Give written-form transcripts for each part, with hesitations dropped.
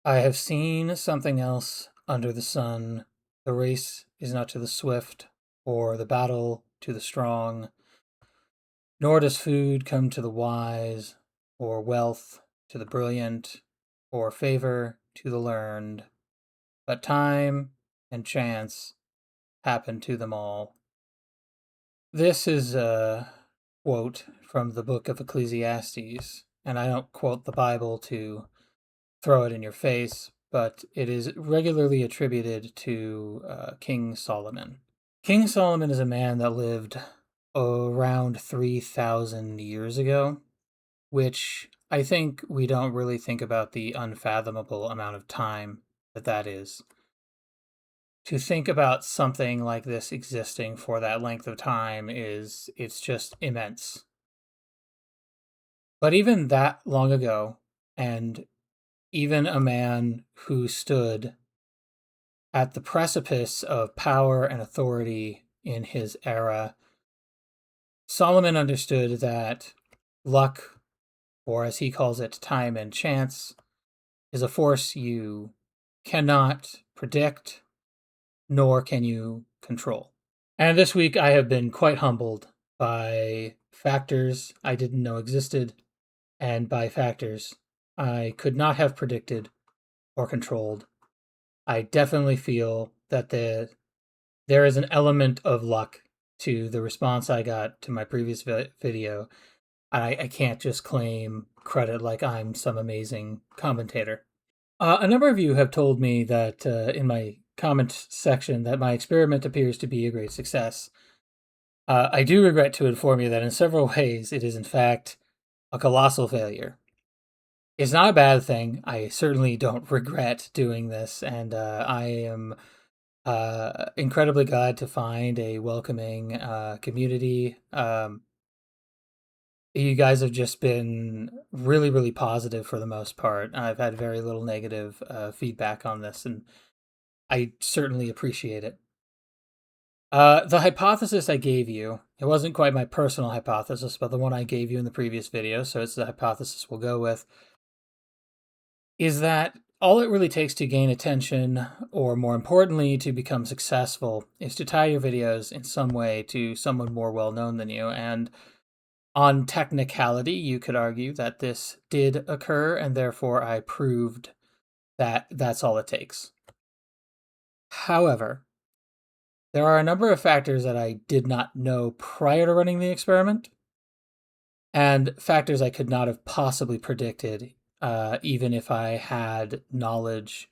I have seen something else under the sun. The race is not to the swift, or the battle to the strong, nor does food come to the wise, or wealth to the brilliant, or favor to the learned, but time and chance happen to them all. This is a quote from the book of Ecclesiastes, and I don't quote the Bible to throw it in your face, but it is regularly attributed to King Solomon. King Solomon is a man that lived around 3,000 years ago, which I think we don't really think about the unfathomable amount of time that is. To think about something like this existing for that length of time it's just immense. But even that long ago, and even a man who stood at the precipice of power and authority in his era, Solomon understood that luck, or as he calls it, time and chance, is a force you cannot predict, nor can you control. And this week I have been quite humbled by factors I didn't know existed, and by factors I could not have predicted or controlled. I definitely feel that there is an element of luck to the response I got to my previous video. I can't just claim credit like I'm some amazing commentator. A number of you have told me that in my comment section that my experiment appears to be a great success. I do regret to inform you that in several ways it is in fact a colossal failure. It's not a bad thing. I certainly don't regret doing this, and I am incredibly glad to find a welcoming community. You guys have just been really, really positive for the most part. I've had very little negative feedback on this, and I certainly appreciate it. The hypothesis I gave you, it wasn't quite my personal hypothesis, but the one I gave you in the previous video, so it's the hypothesis we'll go with, is that all it really takes to gain attention, or more importantly, to become successful, is to tie your videos in some way to someone more well known than you. And on technicality, you could argue that this did occur, and therefore I proved that that's all it takes. However, there are a number of factors that I did not know prior to running the experiment, and factors I could not have possibly predicted, even if I had knowledge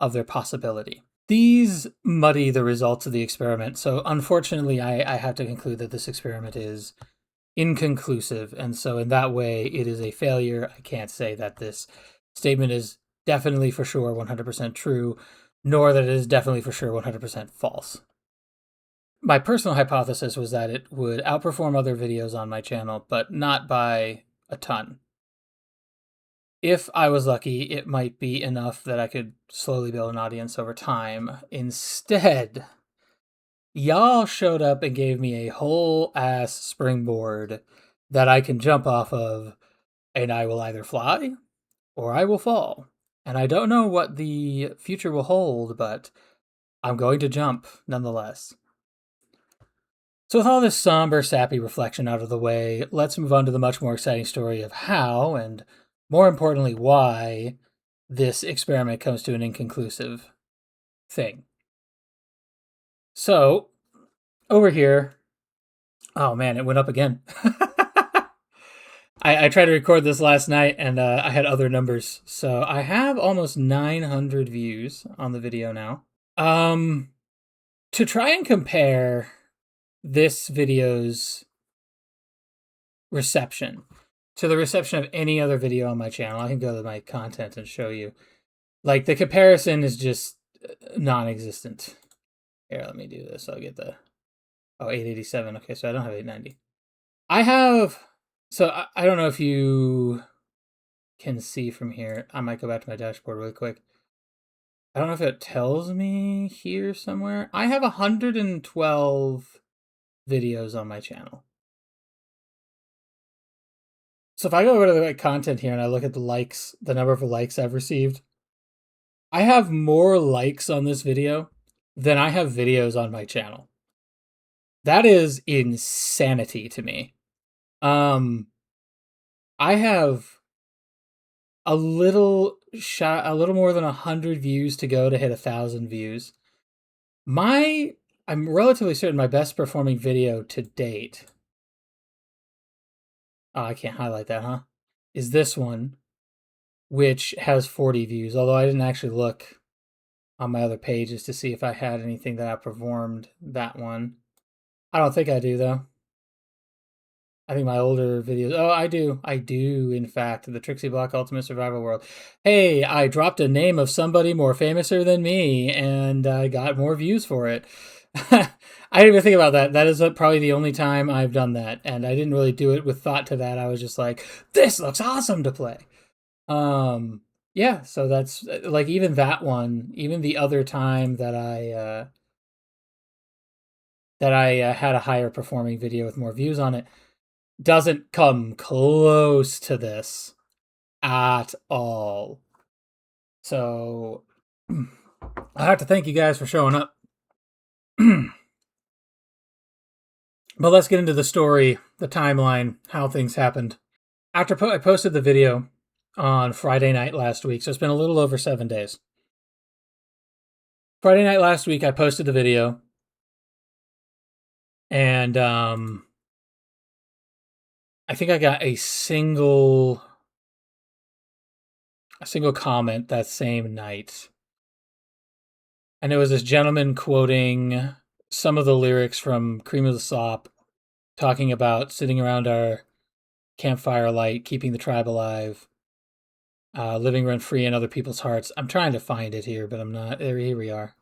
of their possibility. These muddy the results of the experiment, so unfortunately I have to conclude that this experiment is inconclusive, and so in that way it is a failure. I can't say that this statement is definitely for sure 100% true, nor that it is definitely for sure 100% false. My personal hypothesis was that it would outperform other videos on my channel, but not by a ton. If I was lucky, it might be enough that I could slowly build an audience over time. Instead, y'all showed up and gave me a whole ass springboard that I can jump off of, and I will either fly or I will fall. And I don't know what the future will hold, but I'm going to jump nonetheless. So with all this somber, sappy reflection out of the way, let's move on to the much more exciting story of how, and more importantly, why, this experiment comes to an inconclusive thing. So, over here, oh man, it went up again. I tried to record this last night, and I had other numbers. So I have almost 900 views on the video now. To try and compare this video's reception to the reception of any other video on my channel, I can go to my content and show you. Like, the comparison is just non-existent. Here, let me do this. I'll get the... Oh, 887. Okay, so I don't have 890. I have... So, I don't know if you can see from here. I might go back to my dashboard really quick. I don't know if it tells me here somewhere. I have 112 videos on my channel. So if I go over to the content here and I look at the likes, the number of likes I've received, I have more likes on this video than I have videos on my channel. That is insanity to me. I have a little more than 100 views to go to hit 1,000 views. I'm relatively certain my best performing video to date. Oh, I can't highlight that, huh? Is this one, which has 40 views. Although I didn't actually look on my other pages to see if I had anything that outperformed that one. I don't think I do though. I think my older videos. Oh, I do. I do, in fact. The Trixie Block Ultimate Survival World. Hey, I dropped a name of somebody more famouser than me, and I got more views for it. I didn't even think about that. That is probably the only time I've done that, and I didn't really do it with thought to that. I was just like, "This looks awesome to play." Yeah. So that's like even that one, even the other time that I had a higher performing video with more views on it doesn't come close to this at all. So I have to thank you guys for showing up. But let's get into the story, the timeline, how things happened. After I posted the video on Friday night last week, so it's been a little over 7 days. Friday night last week, I posted the video, and I think I got a single comment that same night. And it was this gentleman quoting some of the lyrics from Cream of the Slop, talking about sitting around our campfire light, keeping the tribe alive, living rent free in other people's hearts. I'm trying to find it here, but I'm not. Here we are.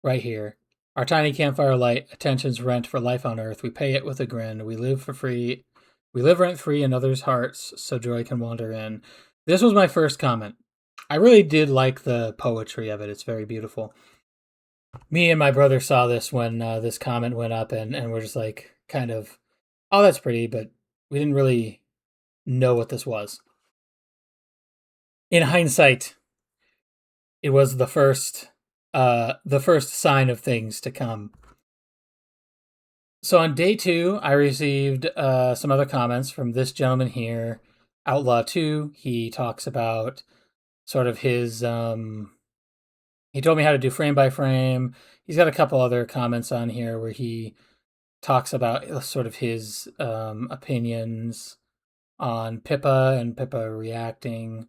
Right here. Our tiny campfire light, attention's rent for life on earth. We pay it with a grin. We live for free. We live rent free in others' hearts, so joy can wander in. This was my first comment. I really did like the poetry of it. It's very beautiful. Me and my brother saw this when this comment went up, and we're just like, kind of, oh, that's pretty, but we didn't really know what this was. In hindsight, it was the first sign of things to come. So on day 2, I received some other comments from this gentleman here, Outlaw 2. He talks about sort of his he told me how to do frame by frame. He's got a couple other comments on here where he talks about sort of his opinions on Pippa and Pippa reacting.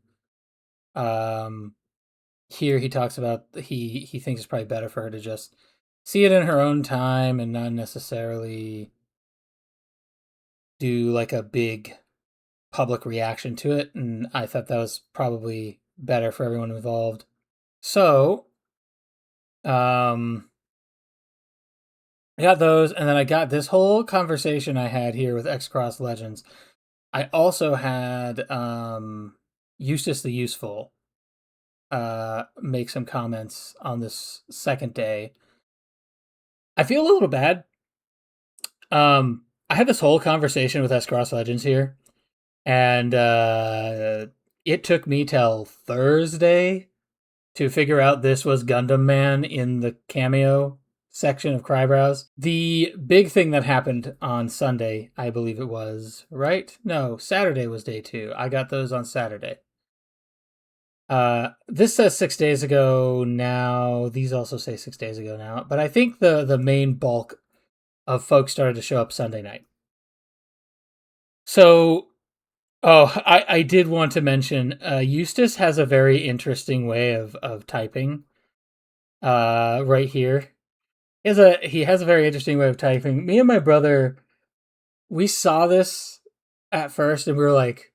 Here he talks about he thinks it's probably better for her to just see it in her own time and not necessarily do like a big public reaction to it. And I thought that was probably better for everyone involved. So, I got those, and then I got this whole conversation I had here with X Cross Legends. I also had Eustace the Useful make some comments on this second day. I feel a little bad. I had this whole conversation with X Cross Legends here, and it took me till Thursday to figure out this was Gundam Man in the cameo section of Crybrows. The big thing that happened on Sunday, I believe it was, right? No, Saturday was day 2. I got those on Saturday. This says 6 days ago now. These also say 6 days ago now. But I think the main bulk of folks started to show up Sunday night. So, I did want to mention Eustace has a very interesting way of typing. Right here. He has a very interesting way of typing. Me and my brother, we saw this at first and we were like,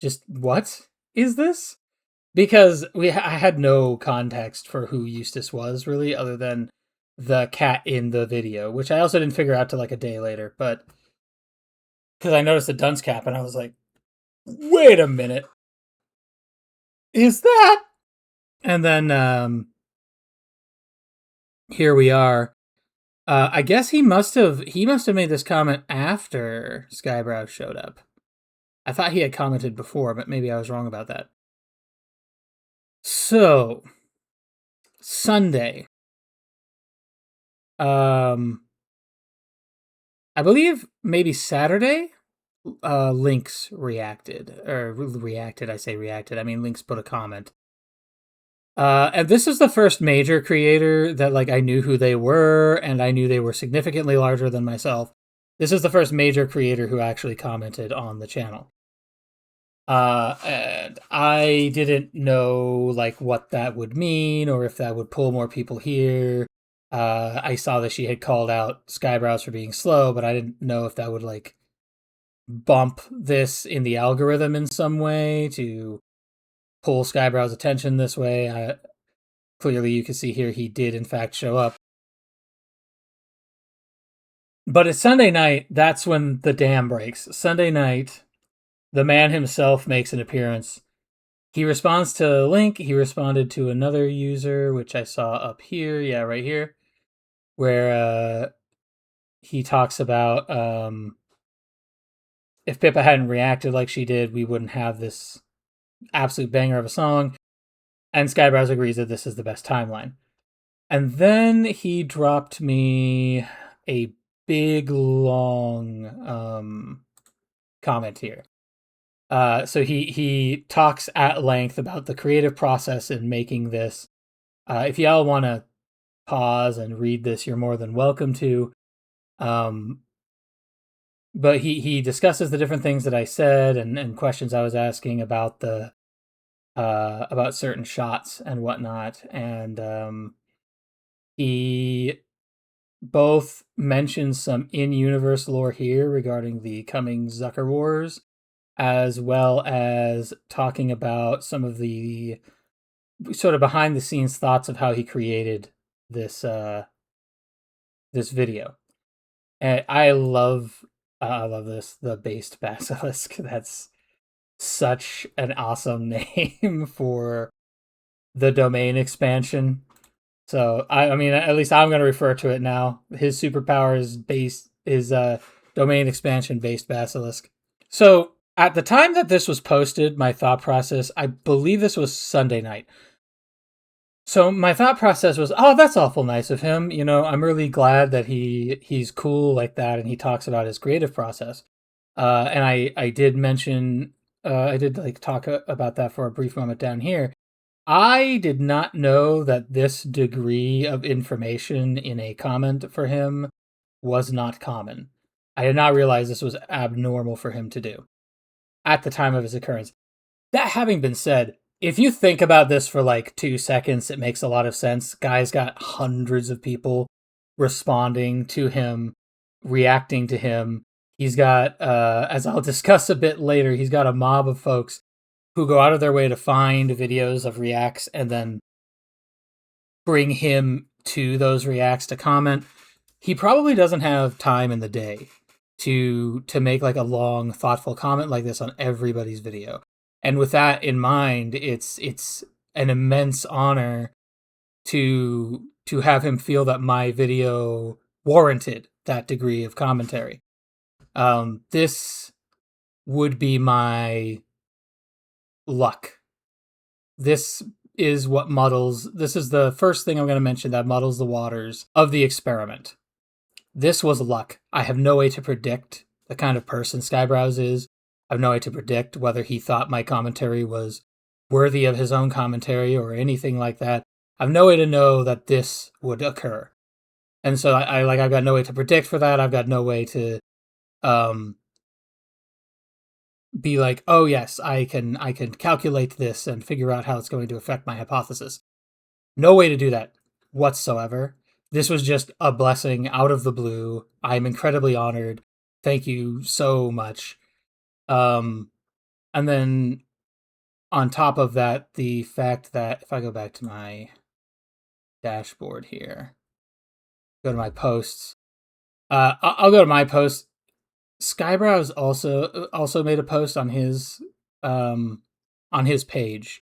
just what is this? Because I had no context for who Eustace was really, other than the cat in the video, which I also didn't figure out till like a day later. But because I noticed a dunce cap and I was like, wait a minute, is that? And then here we are. I guess he must have made this comment after Skybrow showed up. I thought he had commented before, but maybe I was wrong about that. So, Sunday. I believe maybe Saturday, Lynx reacted. Or reacted, I say reacted. I mean, Lynx put a comment. And this is the first major creator that, like, I knew who they were, and I knew they were significantly larger than myself. This is the first major creator who actually commented on the channel. And I didn't know, like, what that would mean or if that would pull more people here. I saw that she had called out Skybrows for being slow, but I didn't know if that would, like, bump this in the algorithm in some way to pull Skybrows' attention this way. Clearly, you can see here he did, in fact, show up. But it's Sunday night. That's when the dam breaks. Sunday night, the man himself makes an appearance. He responds to Link. He responded to another user, which I saw up here. Yeah, right here. Where he talks about if Pippa hadn't reacted like she did, we wouldn't have this absolute banger of a song. And Skybrows agrees that this is the best timeline. And then he dropped me a big, long comment here. So he talks at length about the creative process in making this. If y'all want to pause and read this, you're more than welcome to. But he discusses the different things that I said and questions I was asking about the about certain shots and whatnot, and he both mentions some in-universe lore here regarding the coming Zucker Wars, as well as talking about some of the sort of behind-the-scenes thoughts of how he created this this video. And I love this, the Based Basilisk. That's such an awesome name for the domain expansion. So I mean, at least I'm going to refer to it now. His superpower is domain expansion Based Basilisk. So at the time that this was posted, my thought process, I believe this was Sunday night. So my thought process was, oh, that's awful nice of him. You know, I'm really glad that he's cool like that, and he talks about his creative process. And I did mention, I did like talk about that for a brief moment down here. I did not know that this degree of information in a comment for him was not common. I did not realize this was abnormal for him to do at the time of his occurrence. That having been said, if you think about this for like 2 seconds, it makes a lot of sense. Guy's got hundreds of people responding to him, reacting to him. He's got, as I'll discuss a bit later, he's got a mob of folks who go out of their way to find videos of reacts and then bring him to those reacts to comment. He probably doesn't have time in the day to make like a long, thoughtful comment like this on everybody's video. And with that in mind, it's an immense honor to have him feel that my video warranted that degree of commentary. This would be my luck. This is what muddles. This is the first thing I'm going to mention that muddles the waters of the experiment. This was luck. I have no way to predict the kind of person Skybrows is. I have no way to predict whether he thought my commentary was worthy of his own commentary or anything like that. I have no way to know that this would occur. And so I've got no way to predict for that. I've got no way to be like, oh yes, I can calculate this and figure out how it's going to affect my hypothesis. No way to do that whatsoever. This was just a blessing out of the blue. I'm incredibly honored. Thank you so much. And then on top of that, the fact that if I go back to my dashboard here, go to my posts, I'll go to my posts. Skybrows also made a post on his page,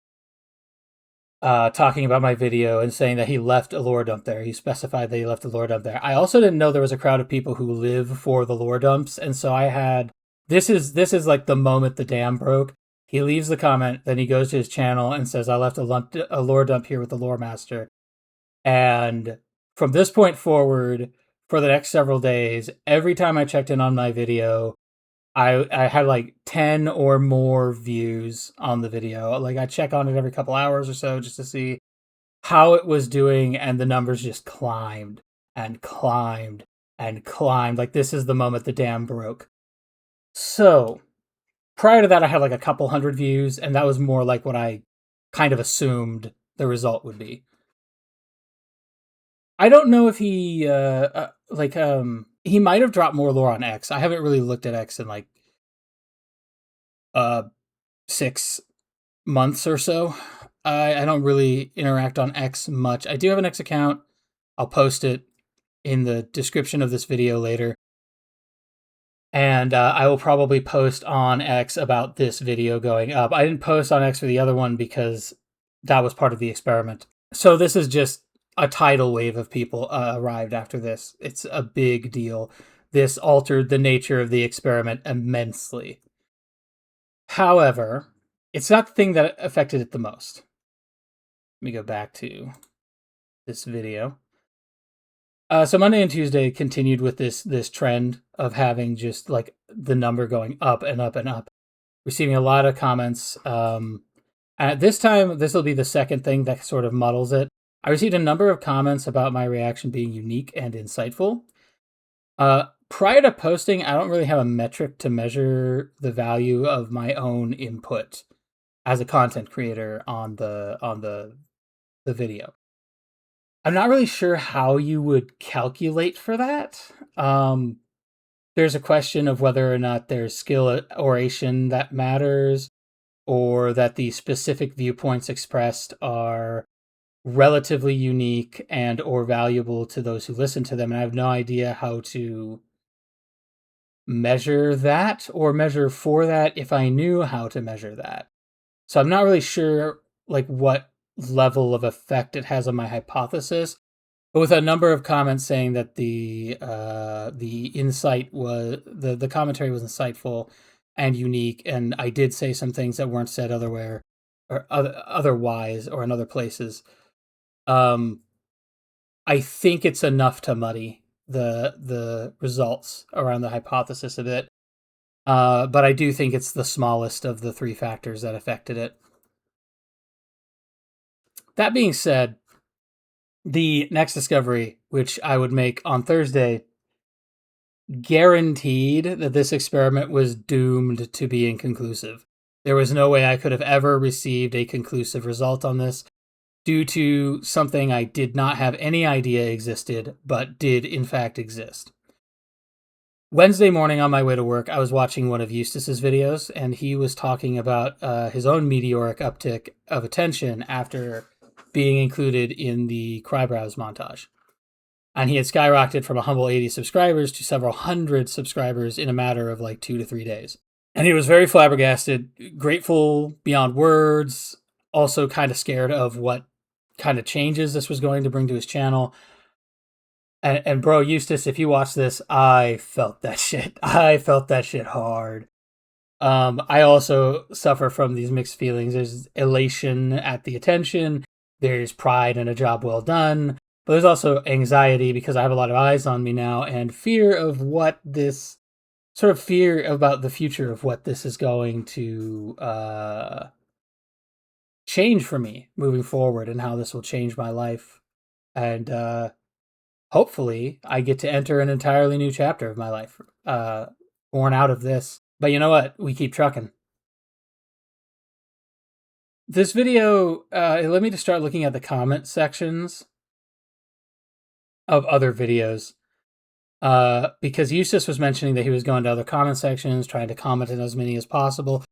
talking about my video and saying that he left a lore dump there. He specified that he left a lore dump there. I also didn't know there was a crowd of people who live for the lore dumps, and so I had This is like the moment the dam broke. He leaves the comment, then he goes to his channel and says, "I left a lore dump here with the lore master." And from this point forward, for the next several days, every time I checked in on my video, I had like 10 or more views on the video. Like I check on it every couple hours or so just to see how it was doing, and the numbers just climbed and climbed and climbed. Like this is the moment the dam broke. So prior to that, I had like a couple hundred views, and that was more like what I kind of assumed the result would be. I don't know if he might have dropped more lore on X. I haven't really looked at X in like uh 6 months or so. I don't really interact on X much. I do have an X account. I'll post it in the description of this video later. And I will probably post on X about this video going up. I didn't post on X for the other one because that was part of the experiment. So this is just a tidal wave of people arrived after this. It's a big deal. This altered the nature of the experiment immensely. However, it's not the thing that affected it the most. Let me go back to this video. So Monday and Tuesday continued with this trend of having just like the number going up and up and up, receiving a lot of comments. At this time, this will be the second thing that sort of muddles it. I received a number of comments about my reaction being unique and insightful. Prior to posting, I don't really have a metric to measure the value of my own input as a content creator on the video. I'm not really sure how you would calculate for that. There's a question of whether or not there's skill oration that matters, or that the specific viewpoints expressed are relatively unique and or valuable to those who listen to them. And I have no idea how to measure that or measure for that if I knew how to measure that. So I'm not really sure like what level of effect it has on my hypothesis. But with a number of comments saying that the insight was the commentary was insightful and unique, and I did say some things that weren't said otherwhere or otherwise or in other places. I think it's enough to muddy the results around the hypothesis a bit. But I do think it's the smallest of the three factors that affected it. That being said, the next discovery, which I would make on Thursday, guaranteed that this experiment was doomed to be inconclusive. There was no way I could have ever received a conclusive result on this due to something I did not have any idea existed, but did in fact exist. Wednesday morning on my way to work, I was watching one of Eustace's videos, and he was talking about his own meteoric uptick of attention after being included in the Crybrows montage. And he had skyrocketed from a humble 80 subscribers to several hundred subscribers in a matter of like 2 to 3 days. And he was very flabbergasted, grateful beyond words, also kind of scared of what kind of changes this was going to bring to his channel. And bro, Eustace, if you watch this, I felt that shit. I felt that shit hard. I also suffer from these mixed feelings. There's elation at the attention. There's pride in a job well done. But there's also anxiety because I have a lot of eyes on me now, and fear of what this sort of fear about the future of what this is going to change for me moving forward, and how this will change my life. And hopefully I get to enter an entirely new chapter of my life, born out of this. But you know what? We keep trucking. This video, it led me to start looking at the comment sections of other videos. Because Eustace was mentioning that he was going to other comment sections, trying to comment in as many as possible.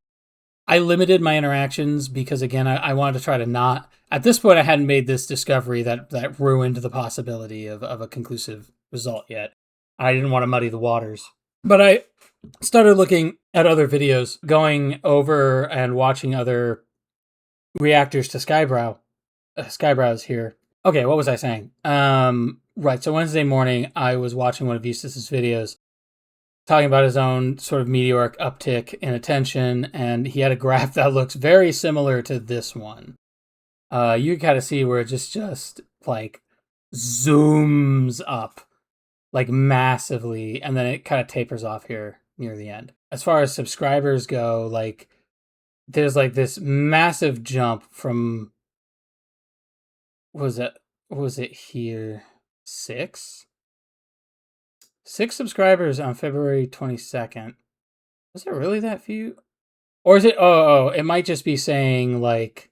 I limited my interactions because, again, I wanted to try to not... At this point, I hadn't made this discovery that ruined the possibility of a conclusive result yet. I didn't want to muddy the waters. But I started looking at other videos, going over and watching other reactors to Skybrows here. Okay, what was I saying? Right, so Wednesday morning, I was watching one of Eustace's videos, talking about his own sort of meteoric uptick in attention, and he had a graph that looks very similar to this one. You kind of see where it just like zooms up like massively, and then it kind of tapers off here near the end. As far as subscribers go, like there's like this massive jump from what was it here? Six subscribers on February 22nd. Was it really that few? Or is it it might just be saying like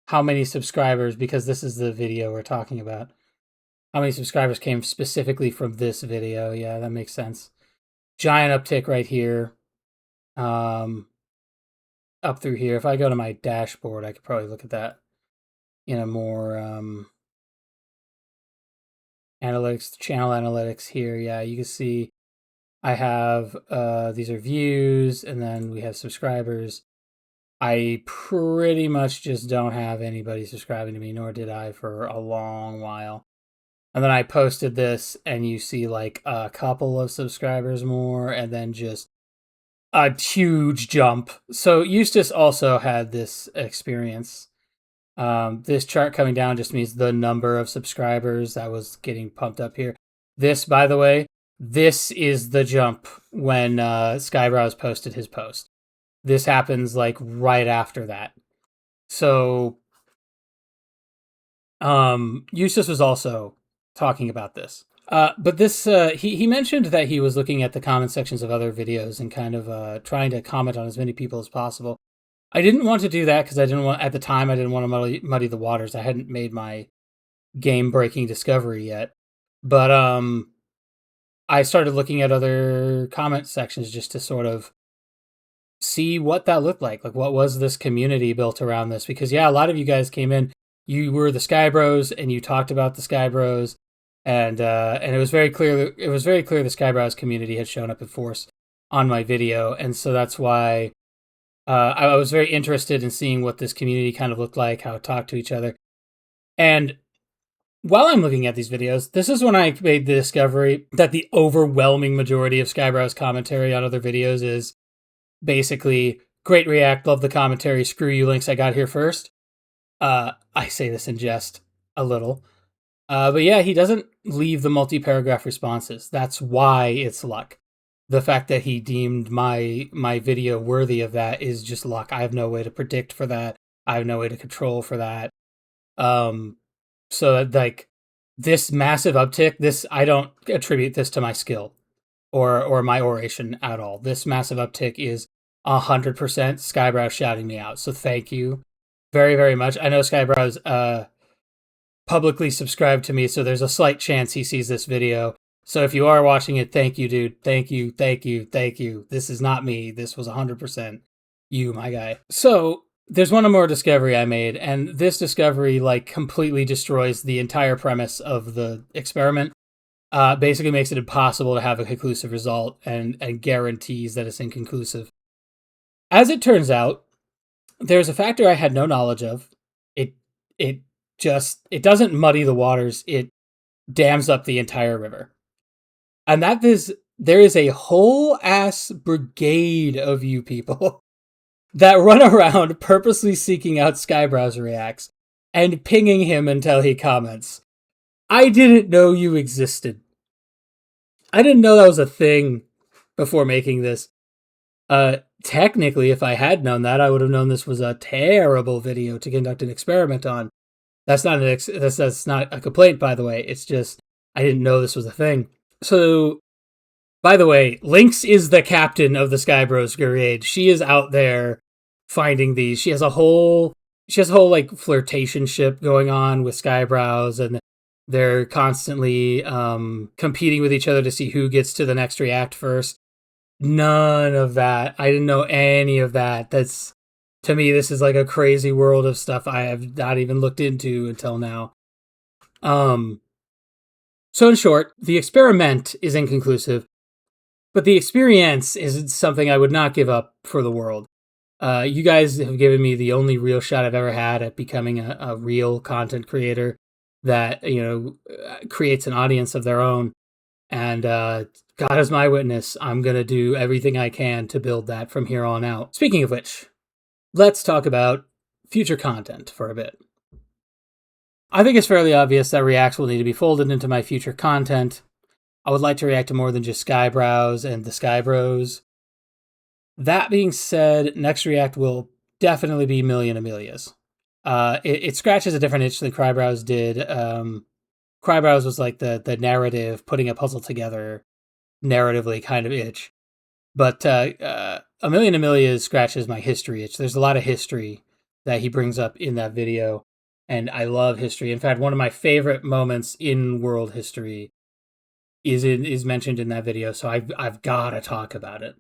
how many subscribers, because this is the video we're talking about. How many subscribers came specifically from this video? Yeah, that makes sense. Giant uptick right here. Up through here. If I go to my dashboard, I could probably look at that in a more analytics, channel analytics here. Yeah, you can see I have these are views, and then we have subscribers. I pretty much just don't have anybody subscribing to me, nor did I for a long while. And then I posted this, and you see like a couple of subscribers more, and then just a huge jump. So Eustace also had this experience. This chart coming down just means the number of subscribers that was getting pumped up here. This, by the way, this is the jump when Skybrowse posted his post. This happens like right after that. So Eustace was also talking about this. But this, he mentioned that he was looking at the comment sections of other videos and kind of trying to comment on as many people as possible. I didn't want to do that because at the time, I didn't want to muddy the waters. I hadn't made my game-breaking discovery yet. But I started looking at other comment sections just to sort of see what that looked like. Like, what was this community built around this? Because, yeah, a lot of you guys came in. You were the Sky Bros, and you talked about the Sky Bros. And it was very clear. It was very clear the Skybrowse community had shown up in force on my video, and so that's why I was very interested in seeing what this community kind of looked like, how it talked to each other. And while I'm looking at these videos, this is when I made the discovery that the overwhelming majority of Skybrowse commentary on other videos is basically great react, love the commentary, screw you links, I got here first. I say this in jest a little. But yeah, he doesn't leave the multi-paragraph responses. That's why it's luck. The fact that he deemed my video worthy of that is just luck. I have no way to predict for that. I have no way to control for that. So like this massive uptick, I don't attribute this to my skill or my oration at all. This massive uptick is 100% Skybrowse shouting me out. So thank you very, very much. I know Skybrowse publicly subscribed to me, so there's a slight chance he sees this video. So if you are watching it, thank you, dude. Thank you, thank you, thank you. This is not me. This was 100% you, my guy. So there's one more discovery I made, and this discovery like completely destroys the entire premise of the experiment. Basically makes it impossible to have a conclusive result and guarantees that it's inconclusive. As it turns out, there's a factor I had no knowledge of. It doesn't muddy the waters, it dams up the entire river. And there is a whole ass brigade of you people that run around purposely seeking out Skybrowse reacts and pinging him until he comments. I didn't know you existed. I didn't know that was a thing before making this. Technically, if I had known that, I would have known this was a terrible video to conduct an experiment on. That's not that's not a complaint, by the way. It's just I didn't know this was a thing. So, by the way, Lynx is the captain of the Skybros Brigade. She is out there finding these. She has a whole like flirtation ship going on with Skybrowse, and they're constantly competing with each other to see who gets to the next react first. None of that. I didn't know any of that. To me, this is like a crazy world of stuff I have not even looked into until now. So in short, the experiment is inconclusive, but the experience is something I would not give up for the world. You guys have given me the only real shot I've ever had at becoming a real content creator that, creates an audience of their own. And God is my witness, I'm going to do everything I can to build that from here on out. Speaking of which, let's talk about future content for a bit. I think it's fairly obvious that reacts will need to be folded into my future content. I would like to react to more than just Skybrows and the Skybros. That being said, next react will definitely be Million Amelias. It scratches a different itch than Crybrows did. Crybrows was like the narrative, putting a puzzle together narratively kind of itch. But A Million Amelias scratches my history itch. There's a lot of history that he brings up in that video, and I love history. In fact, one of my favorite moments in world history is mentioned in that video, so I've got to talk about it.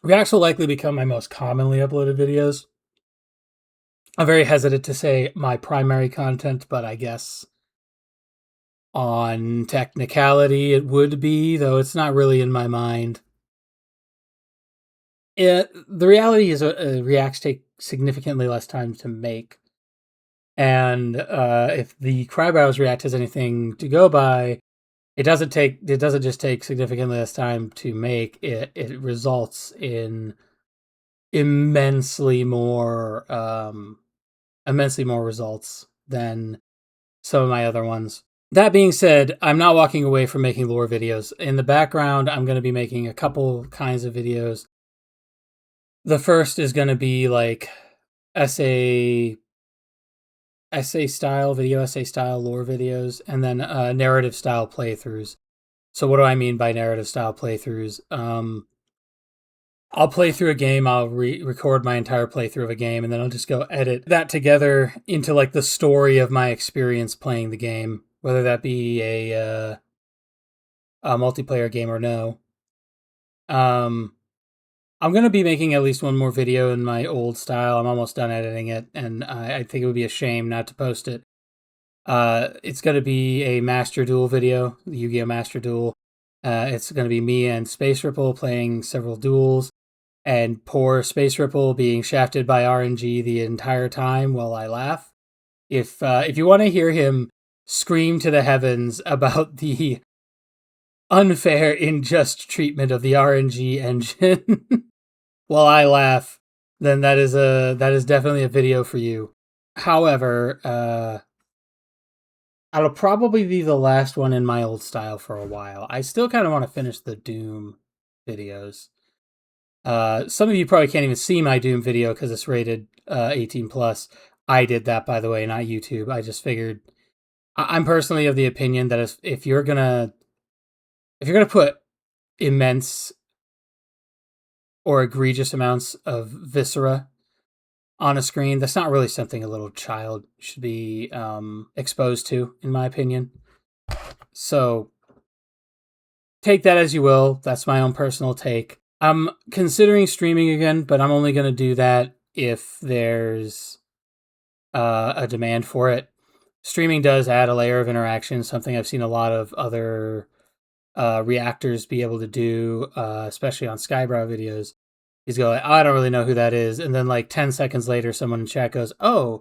Reacts will likely become my most commonly uploaded videos. I'm very hesitant to say my primary content, but I guess on technicality it would be, though it's not really in my mind. The reality is reacts take significantly less time to make. And if the Crybrows react has anything to go by, it doesn't just take significantly less time to make. It results in immensely more results than some of my other ones. That being said, I'm not walking away from making lore videos. In the background, I'm going to be making a couple kinds of videos. The first is going to be like essay style lore videos, and then narrative style playthroughs. So what do I mean by narrative style playthroughs? I'll play through a game, I'll record my entire playthrough of a game, and then I'll just go edit that together into like the story of my experience playing the game, whether that be a multiplayer game or no. I'm going to be making at least one more video in my old style. I'm almost done editing it, and I think it would be a shame not to post it. It's going to be a Master Duel video, the Yu-Gi-Oh! Master Duel. It's going to be me and Space Ripple playing several duels, and poor Space Ripple being shafted by RNG the entire time while I laugh. If you want to hear him scream to the heavens about the unfair, unjust treatment of the RNG engine while I laugh, then that is definitely a video for you. However, that'll probably be the last one in my old style for a while. I still kind of want to finish the Doom videos. Some of you probably can't even see my Doom video because it's rated 18 plus. I did that, by the way, not YouTube. I just figured I'm personally of the opinion that if you're gonna put immense or egregious amounts of viscera on a screen, that's not really something a little child should be exposed to, in my opinion. So take that as you will. That's my own personal take. I'm considering streaming again, but I'm only going to do that if there's a demand for it. Streaming does add a layer of interaction, something I've seen a lot of other reactors be able to do, especially on Skybrow videos. He's going, I don't really know who that is. And then like 10 seconds later, someone in chat goes, oh,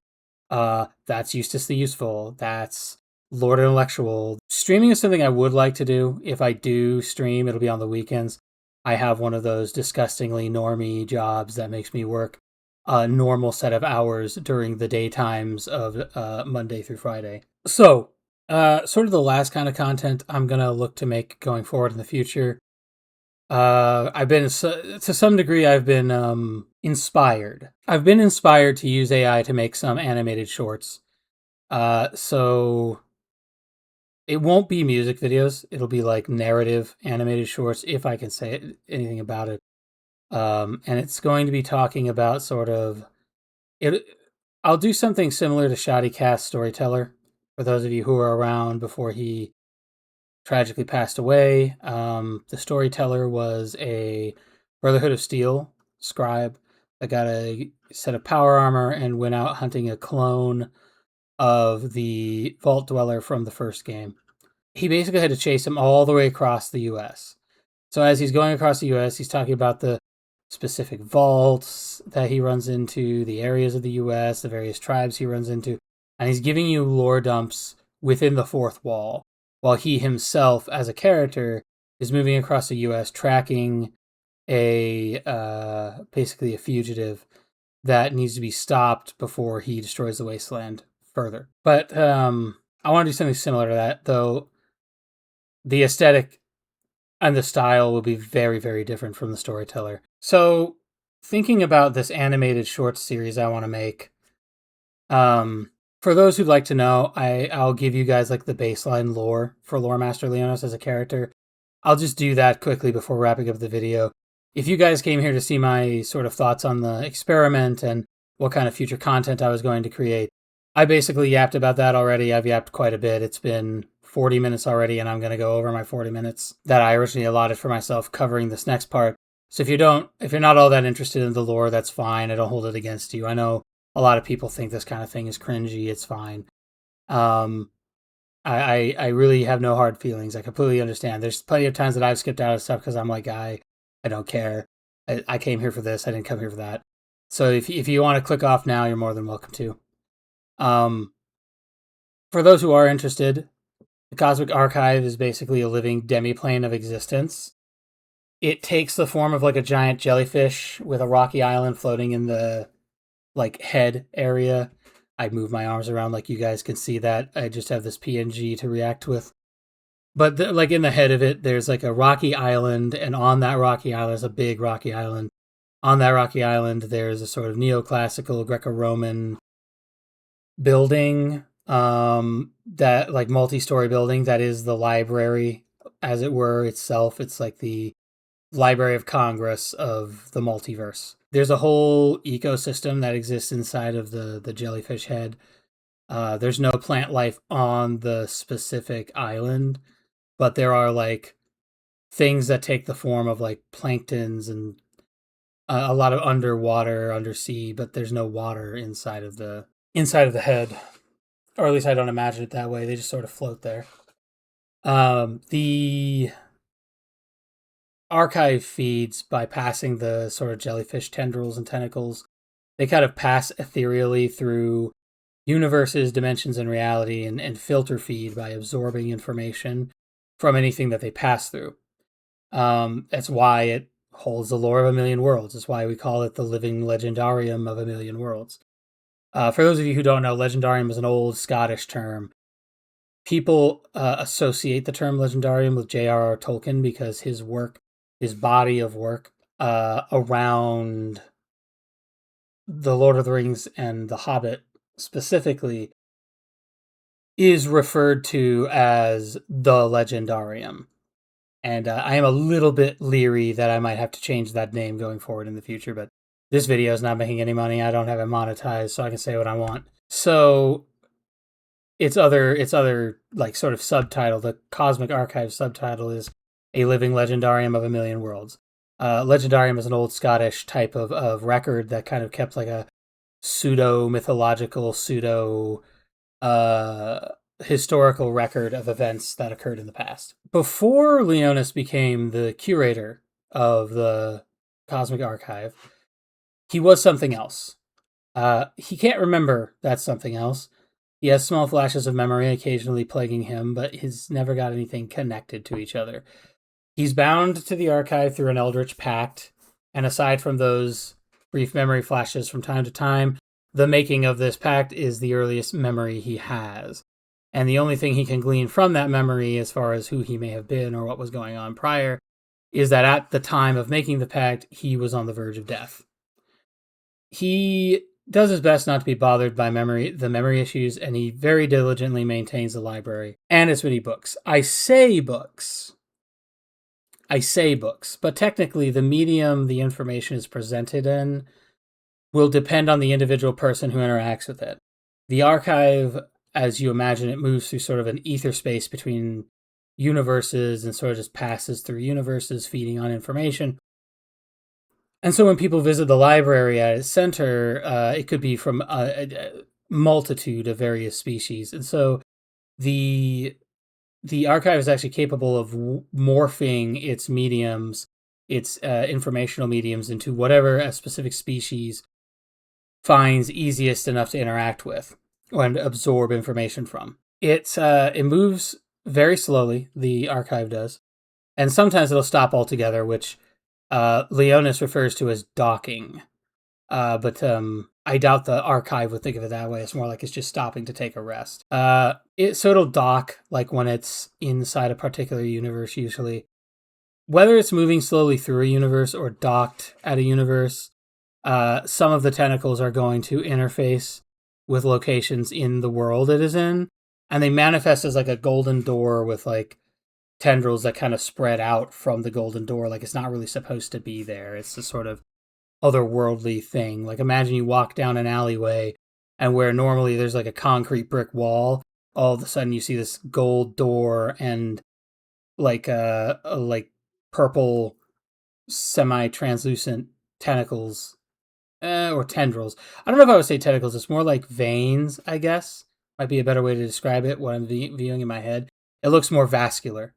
that's Eustace the Useful. That's Lord Intellectual. Streaming is something I would like to do. If I do stream, it'll be on the weekends. I have one of those disgustingly normie jobs that makes me work a normal set of hours during the daytimes of Monday through Friday. So, sort of the last kind of content I'm going to look to make going forward in the future. I've been, to some degree, I've been inspired. I've been inspired to use AI to make some animated shorts. So it won't be music videos. It'll be like narrative animated shorts, if I can say anything about it. And it's going to be talking about sort of it. I'll do something similar to Shoddy Cast Storyteller, for those of you who are around before he tragically passed away. The Storyteller was a Brotherhood of Steel scribe that got a set of power armor and went out hunting a clone of the Vault Dweller from the first game. He basically had to chase him all the way across the US. So as he's going across the US, he's talking about the specific vaults that he runs into, the areas of the US, the various tribes he runs into, and he's giving you lore dumps within the fourth wall, while he himself, as a character, is moving across the U.S. tracking basically a fugitive that needs to be stopped before he destroys the wasteland further. But I want to do something similar to that, though the aesthetic and the style will be very, very different from the storyteller. So, thinking about this animated short series I want to make, for those who'd like to know, I'll give you guys like the baseline lore for Lore Master Leonis as a character. I'll just do that quickly before wrapping up the video. If you guys came here to see my sort of thoughts on the experiment and what kind of future content I was going to create, I basically yapped about that already. I've yapped quite a bit. It's been 40 minutes already, and I'm going to go over my 40 minutes that I originally allotted for myself covering this next part. So if you're not all that interested in the lore, that's fine. I don't hold it against you. I know a lot of people think this kind of thing is cringy. It's fine. I really have no hard feelings. I completely understand. There's plenty of times that I've skipped out of stuff because I'm like, I don't care. I came here for this. I didn't come here for that. So if you want to click off now, you're more than welcome to. For those who are interested, the Cosmic Archive is basically a living demiplane of existence. It takes the form of like a giant jellyfish with a rocky island floating in the like head area. I move my arms around like you guys can see that. I just have this PNG to react with. But like in the head of it, there's like a rocky island, and on that rocky island is a big rocky island. On that rocky island, there's a sort of neoclassical Greco-Roman building, that like multi-story building that is the library, as it were, itself. It's like the Library of Congress of the multiverse. There's a whole ecosystem that exists inside of the jellyfish head. There's no plant life on the specific island, but there are like things that take the form of like planktons and a lot of underwater, undersea, but there's no water inside of the head, or at least I don't imagine it that way. They just sort of float there. The archive feeds by passing the sort of jellyfish tendrils and tentacles. They kind of pass ethereally through universes, dimensions, and reality, and filter feed by absorbing information from anything that they pass through. That's why it holds the lore of a million worlds. That's why we call it the living legendarium of a million worlds. For those of you who don't know, legendarium is an old Scottish term. People associate the term legendarium with J.R.R. Tolkien because his body of work around the Lord of the Rings and the Hobbit specifically is referred to as the Legendarium. And I am a little bit leery that I might have to change that name going forward in the future, but this video is not making any money. I don't have it monetized, so I can say what I want. So its other like sort of subtitle, the Cosmic Archive subtitle, is A Living Legendarium of a Million Worlds. Legendarium is an old Scottish type of record that kind of kept like a pseudo-mythological, historical record of events that occurred in the past. Before Leonis became the curator of the Cosmic Archive, he was something else. He can't remember that something else. He has small flashes of memory occasionally plaguing him, but he's never got anything connected to each other. He's bound to the archive through an eldritch pact, and aside from those brief memory flashes from time to time, the making of this pact is the earliest memory he has. And the only thing he can glean from that memory, as far as who he may have been or what was going on prior, is that at the time of making the pact, he was on the verge of death. He does his best not to be bothered by the memory issues, and he very diligently maintains the library and its many books. I say books, but technically the medium the information is presented in will depend on the individual person who interacts with it. The archive, as you imagine it, moves through sort of an ether space between universes and sort of just passes through universes, feeding on information. And so when people visit the library at its center, it could be from a multitude of various species. And so the archive is actually capable of morphing its mediums, its informational mediums, into whatever a specific species finds easiest enough to interact with and absorb information from. It moves very slowly, the archive does, And sometimes it'll stop altogether, which Leonis refers to as docking. But I doubt the archive would think of it that way. It's more like it's just stopping to take a rest. So it'll dock like when it's inside a particular universe, usually. Whether it's moving slowly through a universe or docked at a universe, some of the tentacles are going to interface with locations in the world it is in, and they manifest as like a golden door with like tendrils that kind of spread out from the golden door, like it's not really supposed to be there. It's a sort of otherworldly thing. Like imagine you walk down an alleyway, and where normally there's like a concrete brick wall, all of a sudden you see this gold door and like like purple semi-translucent tentacles or tendrils. I don't know if I would say tentacles. It's more like veins, I guess. Might be a better way to describe it. What I'm viewing in my head, it looks more vascular.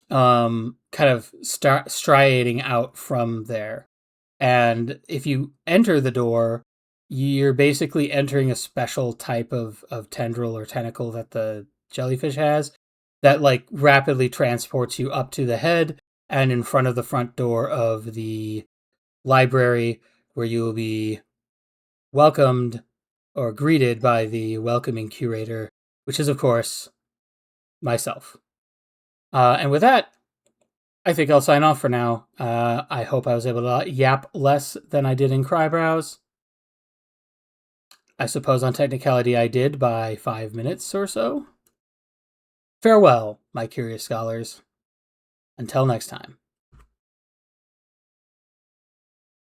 Kind of striating out from there. And if you enter the door, you're basically entering a special type of tendril or tentacle that the jellyfish has that like rapidly transports you up to the head and in front of the front door of the library, where you will be welcomed or greeted by the welcoming curator, which is, of course, myself. And with that, I think I'll sign off for now. I hope I was able to yap less than I did in Crybrows. I suppose on technicality I did by 5 minutes or so. Farewell, my curious scholars. Until next time.